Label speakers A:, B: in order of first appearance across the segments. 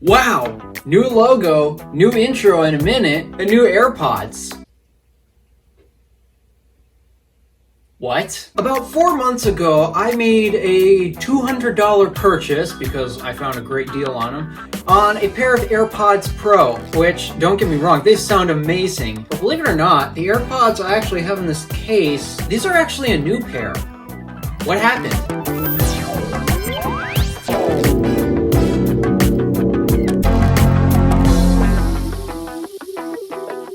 A: Wow! New logo, new intro in a minute, and new AirPods. What? About 4 months ago, I made a $200 purchase, because I found a great deal on them, on a pair of AirPods Pro, which, don't get me wrong, they sound amazing. But believe it or not, the AirPods I actually have in this case, these are actually a new pair. What happened?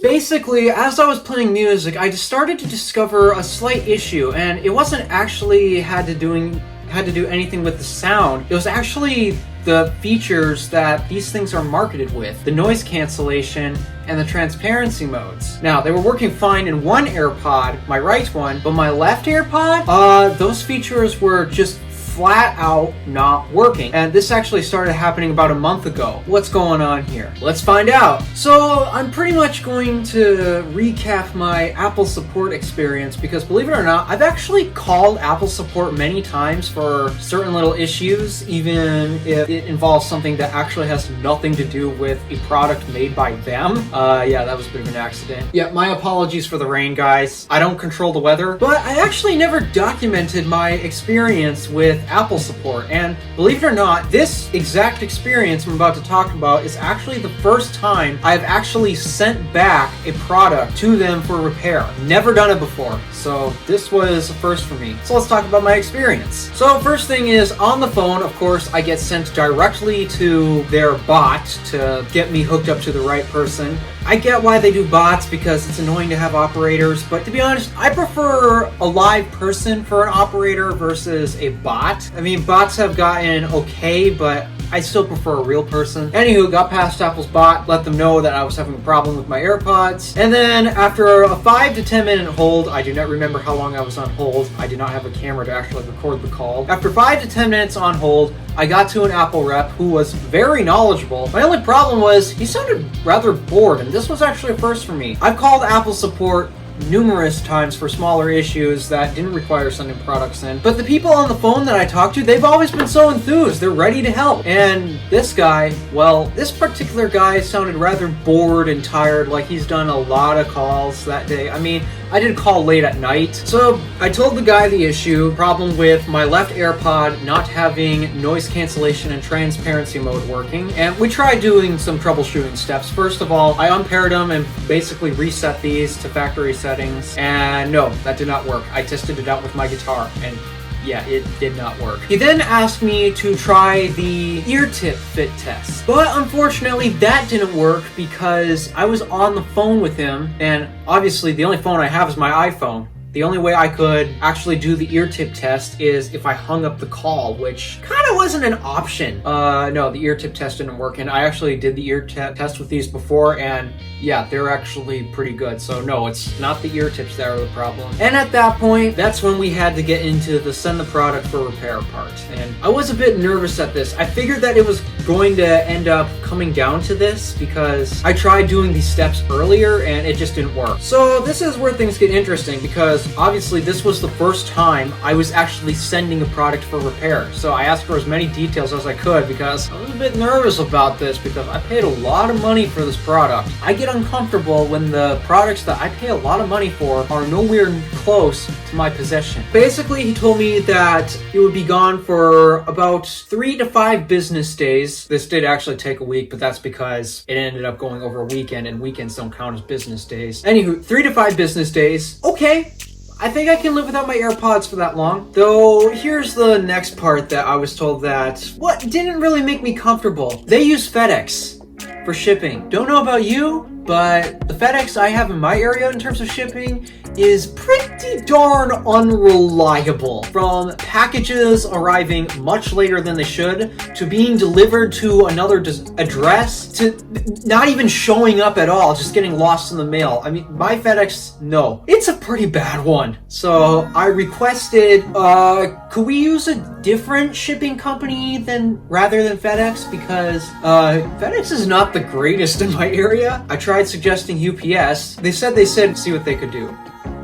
A: Basically, as I was playing music, I just started to discover a slight issue, and it wasn't actually had to do anything with the sound. It was actually the features that these things are marketed with, the noise cancellation and the transparency modes. Now, they were working fine in one AirPod, my right one, but my left AirPod, those features were just flat out not working. And this actually started happening about a month ago. What's going on here? Let's find out. So I'm pretty much going to recap my Apple support experience because believe it or not, I've actually called Apple support many times for certain little issues, even if it involves something that actually has nothing to do with a product made by them. Yeah, that was a bit of an accident. Yeah, my apologies for the rain, guys. I don't control the weather, but I actually never documented my experience with Apple support, and believe it or not, this exact experience I'm about to talk about is actually the first time I've actually sent back a product to them for repair. Never done it before, so this was a first for me. So let's talk about my experience. So first thing is, on the phone, of course, I get sent directly to their bot to get me hooked up to the right person. I get why they do bots because it's annoying to have operators, but to be honest, I prefer a live person for an operator versus a bot. I mean, bots have gotten okay, but I still prefer a real person. Anywho, got past Apple's bot, let them know that I was having a problem with my AirPods, and then after a 5 to 10 minute hold, I do not remember how long I was on hold, I did not have a camera to actually record the call. After 5 to 10 minutes on hold, I got to an Apple rep who was very knowledgeable. My only problem was he sounded rather bored, and this was actually a first for me. I've called Apple support numerous times for smaller issues that didn't require sending products in, but the people on the phone that I talked to, they've always been so enthused. They're ready to help. And this guy, well, this particular guy sounded rather bored and tired, like he's done a lot of calls that day. I mean, I did call late at night. So I told the guy the issue, problem with my left AirPod not having noise cancellation and transparency mode working. And we tried doing some troubleshooting steps. First of all, I unpaired them and basically reset these to factory settings. And no, that did not work. I tested it out with my guitar and yeah, it did not work. He then asked me to try the ear tip fit test, but unfortunately that didn't work because I was on the phone with him, and obviously the only phone I have is my iPhone. The only way I could actually do the ear tip test is if I hung up the call, which kind of wasn't an option. No, the ear tip test didn't work, and I actually did the ear test with these before, and yeah, they're actually pretty good. So no, it's not the ear tips that are the problem. And at that point, that's when we had to get into the send the product for repair part. And I was a bit nervous at this. I figured that it was going to end up coming down to this because I tried doing these steps earlier and it just didn't work. So this is where things get interesting because obviously this was the first time I was actually sending a product for repair. So I asked for as many details as I could because I was a bit nervous about this because I paid a lot of money for this product. I get uncomfortable when the products that I pay a lot of money for are nowhere close to my possession. Basically, he told me that it would be gone for about 3 to 5 business days. This did actually take a week, but that's because it ended up going over a weekend and weekends don't count as business days. Anywho, 3 to 5 business days. Okay. I think I can live without my AirPods for that long. Though, here's the next part that I was told that what didn't really make me comfortable. They use FedEx for shipping. Don't know about you, but the FedEx I have in my area in terms of shipping is pretty darn unreliable. From packages arriving much later than they should, to being delivered to another address, to not even showing up at all, just getting lost in the mail. I mean, my FedEx, no. It's a pretty bad one. So I requested, could we use a different shipping company rather than FedEx? Because FedEx is not the greatest in my area. I tried suggesting UPS. They said see what they could do.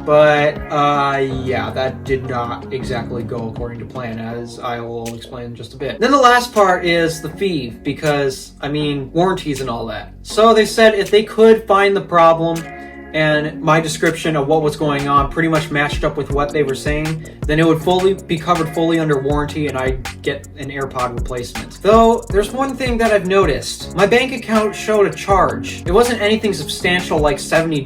A: But yeah, that did not exactly go according to plan, as I will explain in just a bit. Then the last part is the fee, because, I mean, warranties and all that. So they said if they could find the problem, and my description of what was going on pretty much matched up with what they were saying, then it would be covered fully under warranty and I'd get an AirPod replacement. Though, there's one thing that I've noticed. My bank account showed a charge. It wasn't anything substantial like $70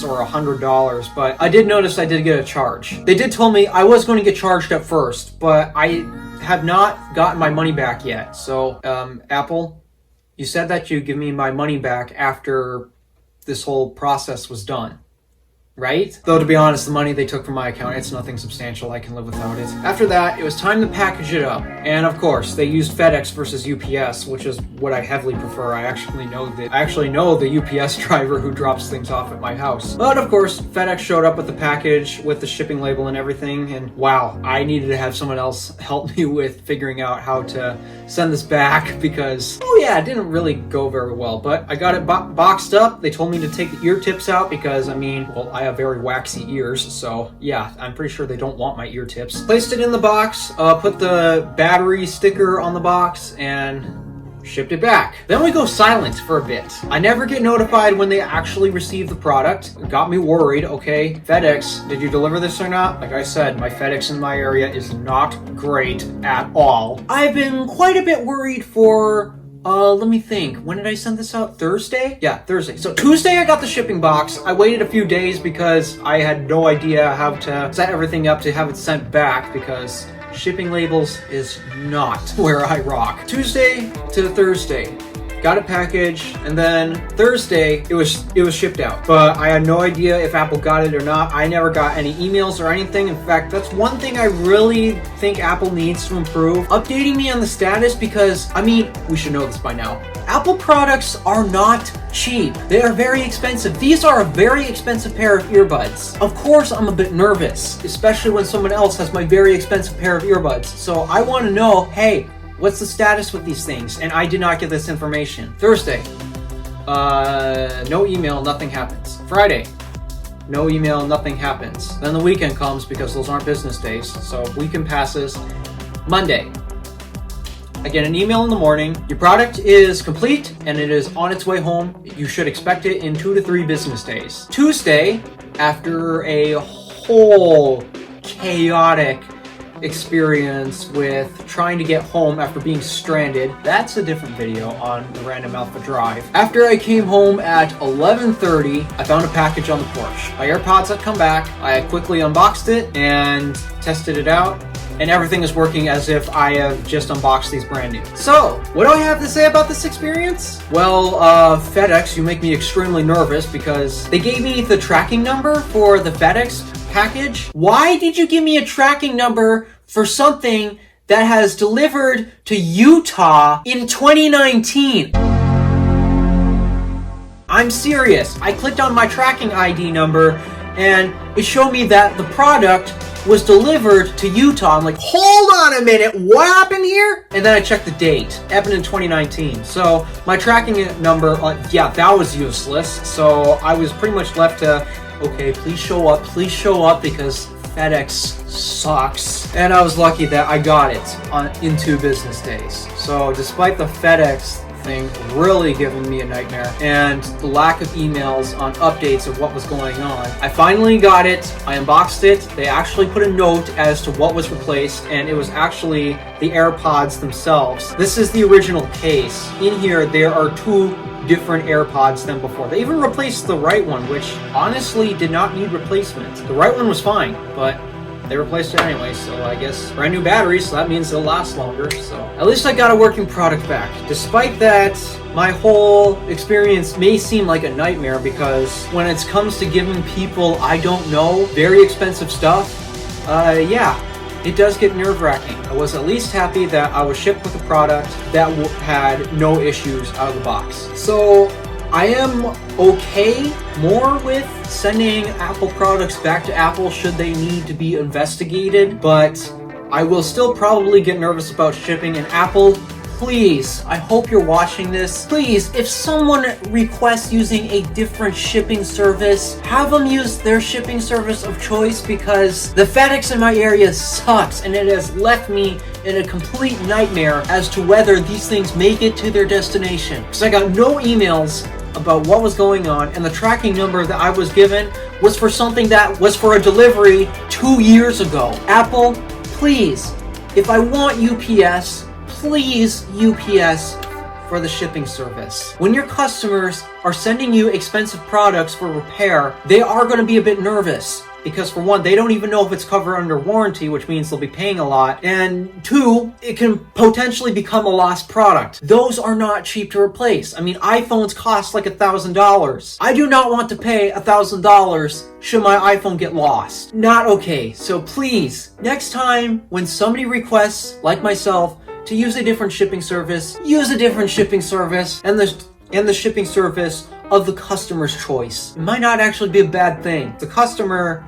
A: or $100, but I did notice I did get a charge. They did tell me I was going to get charged at first, but I have not gotten my money back yet. So, Apple, you said that you'd give me my money back after this whole process was done, right? Though, to be honest, the money they took from my account, it's nothing substantial. I can live without it. After that, it was time to package it up. And of course, they used FedEx versus UPS, which is what I heavily prefer. I actually know the UPS driver who drops things off at my house. But of course, FedEx showed up with the package, with the shipping label and everything. And wow, I needed to have someone else help me with figuring out how to send this back because, oh yeah, it didn't really go very well. But I got it boxed up. They told me to take the ear tips out because, I mean, well, I have very waxy ears, so yeah, I'm pretty sure they don't want my ear tips. Placed it in the box, put the battery sticker on the box, and shipped it back. Then we go silent for a bit. I never get notified when they actually receive the product. It got me worried. Okay, FedEx, did you deliver this or not? Like I said, my FedEx in my area is not great at all. I've been quite a bit worried for let me think. When did I send this out? Thursday? Yeah, Thursday. So Tuesday I got the shipping box. I waited a few days because I had no idea how to set everything up to have it sent back because shipping labels is not where I rock. Tuesday to Thursday. Got a package, and then Thursday it was shipped out. But I had no idea if Apple got it or not. I never got any emails or anything. In fact, that's one thing I really think Apple needs to improve. Updating me on the status because, I mean, we should know this by now. Apple products are not cheap. They are very expensive. These are a very expensive pair of earbuds. Of course, I'm a bit nervous, especially when someone else has my very expensive pair of earbuds. So I want to know, hey, what's the status with these things? And I did not get this information. Thursday, no email, nothing happens. Friday, no email, nothing happens. Then the weekend comes because those aren't business days, so weekend passes. Monday, I get an email in the morning. Your product is complete and it is on its way home. You should expect it in 2 to 3 business days. Tuesday, after a whole chaotic experience with trying to get home after being stranded. That's a different video on the Random Alpha Drive. After I came home at 11:30, I found a package on the porch. My AirPods had come back. I quickly unboxed it and tested it out, and everything is working as if I have just unboxed these brand new. So, what do I have to say about this experience? Well, FedEx, you make me extremely nervous because they gave me the tracking number for the FedEx package. Why did you give me a tracking number for something that has delivered to Utah in 2019? I'm serious. I clicked on my tracking ID number and it showed me that the product was delivered to Utah. I'm like, hold on a minute, what happened here? And then I checked the date. It happened in 2019. So my tracking number, yeah, that was useless. So I was pretty much left to, okay, please show up because FedEx sucks. And I was lucky that I got it in 2 business days. So despite the FedEx thing really giving me a nightmare and the lack of emails on updates of what was going on, I finally got it. I unboxed it. They actually put a note as to what was replaced, and it was actually the AirPods themselves. This is the original case. In here there are 2 different AirPods than before. They even replaced the right one, which honestly did not need replacement. The right one was fine, but they replaced it anyway, so I guess brand new batteries, so that means they'll last longer. So at least I got a working product back. Despite that, my whole experience may seem like a nightmare because when it comes to giving people I don't know very expensive stuff, yeah, it does get nerve-wracking. I was at least happy that I was shipped with a product that had no issues out of the box. So I am okay more with sending Apple products back to Apple should they need to be investigated, but I will still probably get nervous about shipping. And Apple, please, I hope you're watching this. Please, if someone requests using a different shipping service, have them use their shipping service of choice, because the FedEx in my area sucks and it has left me in a complete nightmare as to whether these things make it to their destination. Because I got no emails about what was going on, and the tracking number that I was given was for something that was for a delivery 2 years ago. Apple, please, if I want UPS, please UPS for the shipping service. When your customers are sending you expensive products for repair, they are going to be a bit nervous. Because for one, they don't even know if it's covered under warranty, which means they'll be paying a lot. And two, it can potentially become a lost product. Those are not cheap to replace. I mean, iPhones cost like $1,000. I do not want to pay $1,000 should my iPhone get lost. Not okay. So please, next time when somebody requests, like myself, to use a different shipping service, use a different shipping service and the shipping service of the customer's choice. It might not actually be a bad thing. The customer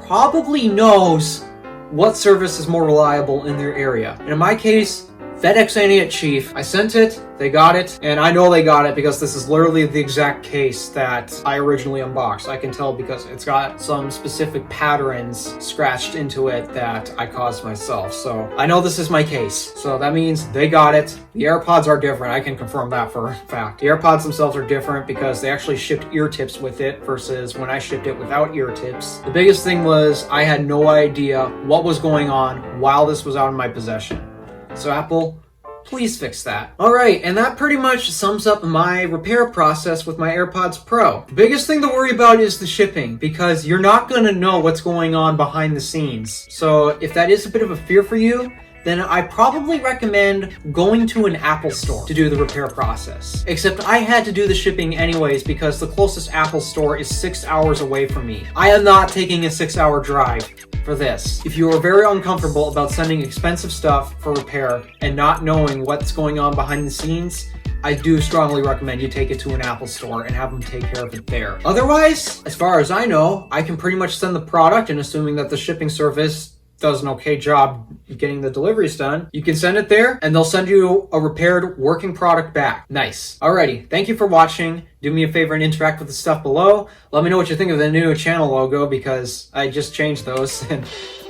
A: probably knows what service is more reliable in their area. And in my case, FedEx ain't it, chief. I sent it, they got it, and I know they got it because this is literally the exact case that I originally unboxed. I can tell because it's got some specific patterns scratched into it that I caused myself. So I know this is my case. So that means they got it. The AirPods are different. I can confirm that for a fact. The AirPods themselves are different because they actually shipped ear tips with it versus when I shipped it without ear tips. The biggest thing was I had no idea what was going on while this was out in my possession. So Apple, please fix that. Alright, and that pretty much sums up my repair process with my AirPods Pro. The biggest thing to worry about is the shipping, because you're not going to know what's going on behind the scenes. So if that is a bit of a fear for you, then I probably recommend going to an Apple store to do the repair process. Except I had to do the shipping anyways because the closest Apple store is 6 hours away from me. I am not taking a 6-hour drive for this. If you are very uncomfortable about sending expensive stuff for repair and not knowing what's going on behind the scenes, I do strongly recommend you take it to an Apple store and have them take care of it there. Otherwise, as far as I know, I can pretty much send the product, and assuming that the shipping service does an okay job getting the deliveries done, you can send it there and they'll send you a repaired working product back. Nice. Alrighty, thank you for watching. Do me a favor and interact with the stuff below. Let me know what you think of the new channel logo because I just changed those and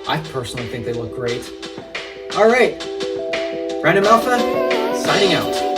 A: I personally think they look great. Alright, Random Alpha, signing out.